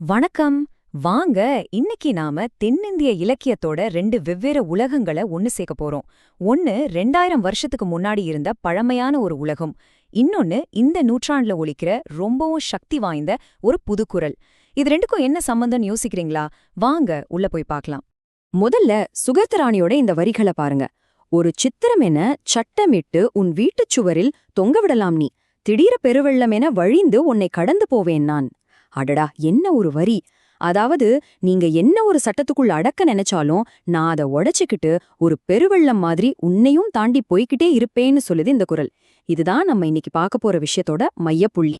வணக்கம். வாங்க, இன்னைக்கு நாம தென்னிந்திய இலக்கியத்தோட ரெண்டு வெவ்வேறு உலகங்களை ஒன்னு சேர்க்க போறோம். ஒன்னு 2000 வருஷத்துக்கு முன்னாடி இருந்த பழமையான ஒரு உலகம், இன்னொன்னு இந்த நூற்றாண்டுல ஒலிக்கிற ரொம்பவும் சக்தி வாய்ந்த ஒரு புதுக்குரல். இது ரெண்டுக்கும் என்ன சம்பந்தம்னு யோசிக்கிறீங்களா? வாங்க உள்ள போய் பார்க்கலாம். முதல்ல சுகர்த்தராணியோட இந்த வரிகளை பாருங்க. ஒரு சித்திரம் என சட்டமிட்டு உன் வீட்டுச் சுவரில் தொங்கவிடலாம் நீ, திடீர பெருவெள்ளம் என வழிந்து உன்னை கடந்து போவேன் நான். அடடா, என்ன ஒரு வரி! அதாவது, நீங்க என்ன ஒரு சட்டத்துக்குள்ள அடக்க நினைச்சாலும் நான் அதை உடைச்சுக்கிட்டு ஒரு பெருவெள்ளம் மாதிரி உன்னையும் தாண்டி போய்கிட்டே இருப்பேன்னு சொல்லுது இந்த குரல். இதுதான் நம்ம இன்னைக்கு பார்க்க போற விஷயத்தோட மையப்புள்ளி.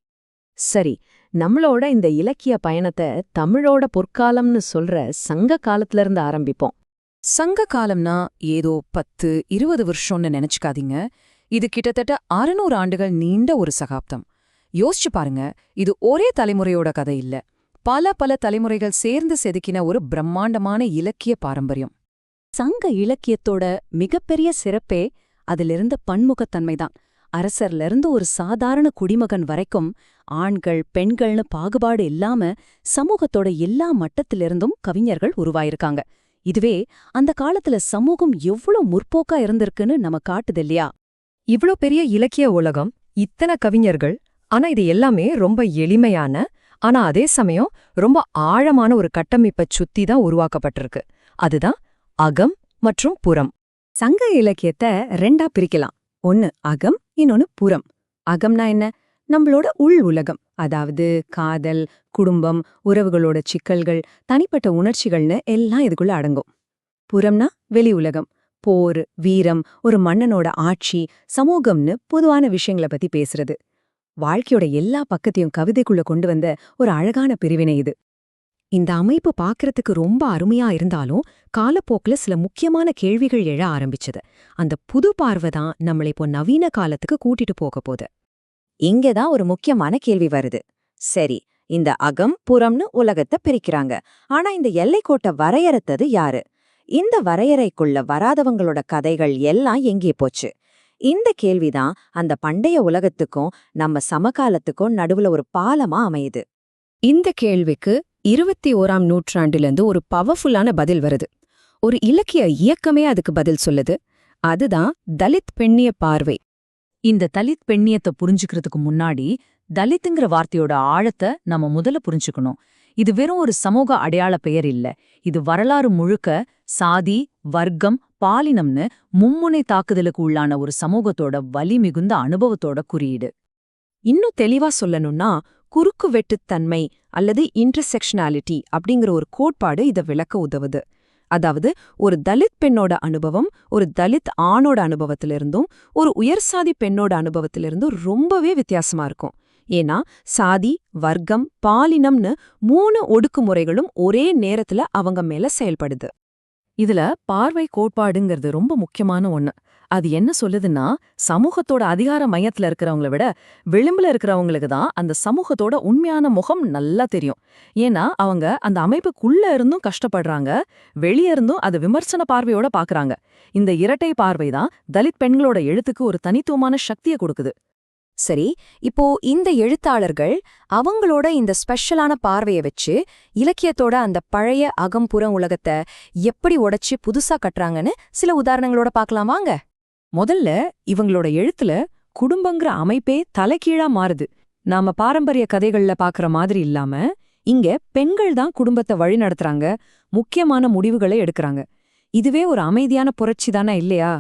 சரி, நம்மளோட இந்த இலக்கிய பயணத்தை தமிழோட பொற்காலம்னு சொல்ற சங்க காலத்துல இருந்து ஆரம்பிப்போம். சங்க காலம்னா ஏதோ 10-20 வருஷம்னு நினைச்சுக்காதீங்க. இது கிட்டத்தட்ட 600 ஆண்டுகள் நீண்ட ஒரு சகாப்தம். யோசிச்சு பாருங்க, இது ஒரே தலைமுறையோட கதை இல்ல, பல தலைமுறைகள் சேர்ந்து செதுக்கின ஒரு பிரம்மாண்டமான இலக்கிய பாரம்பரியம். சங்க இலக்கியத்தோட மிகப்பெரிய சிறப்பே அதிலிருந்த பன்முகத்தன்மைதான். அரசர்ல இருந்து ஒரு சாதாரண குடிமகன் வரைக்கும் ஆண்கள் பெண்கள்னு பாகுபாடு இல்லாம சமூகத்தோட எல்லா மட்டத்திலிருந்தும் கவிஞர்கள் உருவாயிருக்காங்க. இதுவே அந்த காலத்துல சமூகம் எவ்வளவு முற்போக்கா இருந்திருக்குன்னு நம்ம காட்டுது இல்லையா? இவ்ளோ பெரிய இலக்கிய உலகம், இத்தனை கவிஞர்கள், ஆனா இது எல்லாமே ரொம்ப எளிமையான, ஆனா அதே சமயம் ரொம்ப ஆழமான ஒரு கட்டமைப்பைச் சுத்தி தான் உருவாக்கப்பட்டிருக்கு. அதுதான் அகம் மற்றும் புறம். சங்க இலக்கியத்தை ரெண்டா பிரிக்கலாம். ஒன்னு அகம், இன்னொன்னு புறம். அகம்னா என்ன? நம்மளோட உள் உலகம், அதாவது காதல், குடும்பம், உறவுகளோட சிக்கல்கள், தனிப்பட்ட உணர்ச்சிகள்னு எல்லாம் இதுக்குள்ள அடங்கும். புறம்னா வெளி உலகம், போர், வீரம், ஒரு மன்னனோட ஆட்சி, சமூகம்னு பொதுவான விஷயங்களை பத்தி பேசுறது. வாழ்க்கையோட எல்லா பக்கத்தையும் கவிதைக்குள்ள கொண்டு வந்த ஒரு அழகான பிரிவினை இது. இந்த அமைப்பு பார்க்கறதுக்கு ரொம்ப அருமையா இருந்தாலும் காலப்போக்குல சில முக்கியமான கேள்விகள் எழ ஆரம்பிச்சது. அந்த புது பார்வை தான் நம்மளை இப்போ நவீன காலத்துக்கு கூட்டிட்டு போக போகுது. இங்கதான் ஒரு முக்கியமான கேள்வி வருது. சரி, இந்த அகம் புறம்னு உலகத்தை பிரிக்கிறாங்க. ஆனா இந்த எல்லைக்கோட்டை வரையறுத்தது யாரு? இந்த வரையறைக்குள்ள வராதவங்களோட கதைகள் எல்லாம் எங்கே போச்சு? இந்த கேள்விதான் அந்த பண்டைய உலகத்துக்கும் நம்ம சமகாலத்துக்கும் நடுவுல ஒரு பாலமா அமையுது. இந்த கேள்விக்கு 21ஆம் நூற்றாண்டிலிருந்து ஒரு பவர்ஃபுல்லான பதில் வருது. ஒரு இலக்கிய இயக்கமே அதுக்கு பதில் சொல்லுது. அதுதான் தலித் பெண்ணிய பார்வை. இந்த தலித் பெண்ணியத்தை புரிஞ்சுக்கிறதுக்கு முன்னாடி தலித்துங்கிற வார்த்தையோட ஆழத்தை நம்ம முதல்ல புரிஞ்சுக்கணும். இது வெறும் ஒரு சமூக அடையாள பெயர் இல்ல. இது வரலாறு முழுக்க சாதி, வர்க்கம், பாலினம்னு மும்முனை தாக்குதலுக்கு உள்ளான ஒரு சமூகத்தோட வலி மிகுந்த அனுபவத்தோட குறியீடு. இன்னும் தெளிவா சொல்லணும்னா, குறுக்கு வெட்டுத்தன்மை அல்லது இன்டர்செக்ஷனாலிட்டி அப்படிங்கிற ஒரு கோட்பாடு இதை விளக்க உதவுது. அதாவது, ஒரு தலித் பெண்ணோட அனுபவம் ஒரு தலித் ஆணோட அனுபவத்திலிருந்தும் ஒரு உயர்சாதி பெண்ணோட அனுபவத்திலிருந்தும் ரொம்பவே வித்தியாசமா இருக்கும். ஏன்னா சாதி, வர்க்கம், பாலினம்னு 3 ஒடுக்குமுறைகளும் ஒரே நேரத்துல அவங்க மேல செயல்படுது. இதுல பார்வை கோட்பாடுங்கிறது ரொம்ப முக்கியமான ஒண்ணு. அது என்ன சொல்லுதுன்னா, சமூகத்தோட அதிகார மையத்துல இருக்கிறவங்கள விட விளிம்புல இருக்கிறவங்களுக்கு தான் அந்த சமூகத்தோட உண்மையான முகம் நல்லா தெரியும். ஏன்னா அவங்க அந்த அமைப்புக்குள்ள இருந்தும் கஷ்டப்படுறாங்க, வெளியே இருந்தும் அதை விமர்சன பார்வையோட பாக்குறாங்க. இந்த இரட்டை பார்வைதான் தலித் பெண்களோட எழுத்துக்கு ஒரு தனித்துவமான சக்தியை கொடுக்குது. சரி, இப்போ இந்த எழுத்தாளர்கள் அவங்களோட இந்த ஸ்பெஷலான பார்வையை வச்சு இலக்கியத்தோட அந்த பழைய அகம்புற உலகத்தை எப்படி உடைச்சு புதுசா கட்டுறாங்கன்னு சில உதாரணங்களோட பார்க்கலாம் வாங்க. முதல்ல இவங்களோட எழுத்துல குடும்பங்கிற அமைப்பே தலைகீழா மாறுது. நாம பாரம்பரிய கதைகள்ல பாக்குற மாதிரி இல்லாம, இங்க பெண்கள் தான் குடும்பத்தை வழி நடத்துறாங்க, முக்கியமான முடிவுகளை எடுக்கறாங்க. இதுவே ஒரு அமைதியான புரட்சி தானே இல்லையா?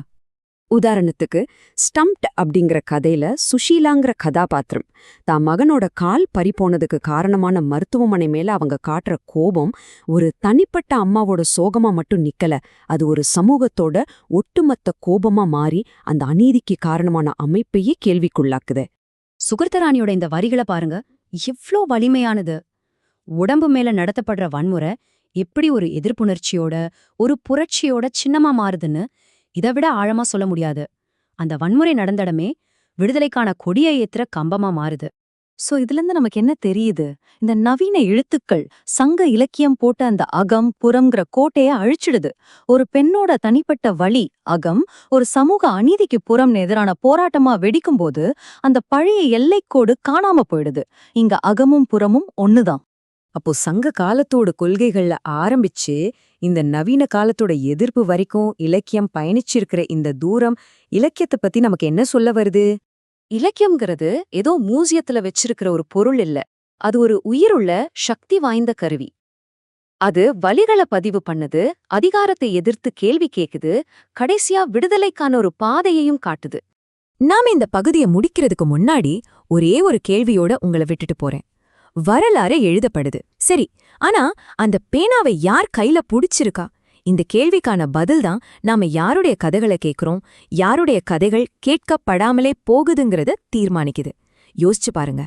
உதாரணத்துக்கு, ஸ்டம்ப்ட் அப்படிங்கிற கதையில சுஷீலாங்கிற கதாபாத்திரம் தான் மகனோட கால் பறிபோனதுக்கு காரணமான மருத்துவமனை மேல அவங்க காட்டுற கோபம் ஒரு தனிப்பட்ட அம்மாவோட சோகமா மட்டும் நிக்கல, அது ஒரு சமூகத்தோட ஒட்டுமொத்த கோபமா மாறி அந்த அநீதிக்கு காரணமான அமைப்பையே கேள்விக்குள்ளாக்குது. சுகர்த்தராணியோட இந்த வரிகளை பாருங்க, எவ்ளோ வலிமையானது! உடம்பு மேல நடத்தப்படுற வன்முறை எப்படி ஒரு எதிர்ப்புணர்ச்சியோட ஒரு புரட்சியோட சின்னமா மாறுதுன்னு இதை விட ஆழமா சொல்ல முடியாது. அந்த வன்முறை நடந்தடமே விடுதலைக்கான கொடியை ஏத்துற கம்பமா மாறுது. சோ இதுல நமக்கு என்ன தெரியுது? இந்த நவீன எழுத்துக்கள் சங்க இலக்கியம் போட்ட அந்த அகம் புறம்ங்கிற கோட்டையை அழிச்சிடுது. ஒரு பெண்ணோட தனிப்பட்ட வலி அகம் ஒரு சமூக அநீதிக்கு புறம் எதிரான போராட்டமா வெடிக்கும்போது அந்த பழைய எல்லைக்கோடு காணாம போயிடுது. இங்க அகமும் புறமும் ஒண்ணுதான். அப்போ சங்க காலத்தோட கொள்கைகள்ல ஆரம்பிச்சு இந்த நவீன காலத்தோட எதிர்ப்பு வரைக்கும் இலக்கியம் பயணிச்சிருக்கிற இந்த தூரம் இலக்கியத்தை பத்தி நமக்கு என்ன சொல்ல வருது? இலக்கியம்ங்கிறது ஏதோ மியூசியத்துல வச்சிருக்கிற ஒரு பொருள் இல்ல. அது ஒரு உயிருள்ள சக்தி வாய்ந்த கருவி. அது வலிகளை பதிவு பண்ணுது, அதிகாரத்தை எதிர்த்து கேள்வி கேக்குது, கடைசியா விடுதலைக்கான ஒரு பாதையையும் காட்டுது. நாம இந்த பகுதியை முடிக்கிறதுக்கு முன்னாடி ஒரே ஒரு கேள்வியோட உங்களை விட்டுட்டு போறேன். வரலாறு எழுதப்படுது சரி, ஆனா அந்த பேனாவை யார் கையில புடிச்சிருக்கா? இந்த கேள்விக்கான பதில் தான் நாம யாருடைய கதைகளை கேட்கிறோம், யாருடைய கதைகள் கேட்கப்படாமலே போகுதுங்கிறத தீர்மானிக்குது. யோசிச்சு பாருங்க.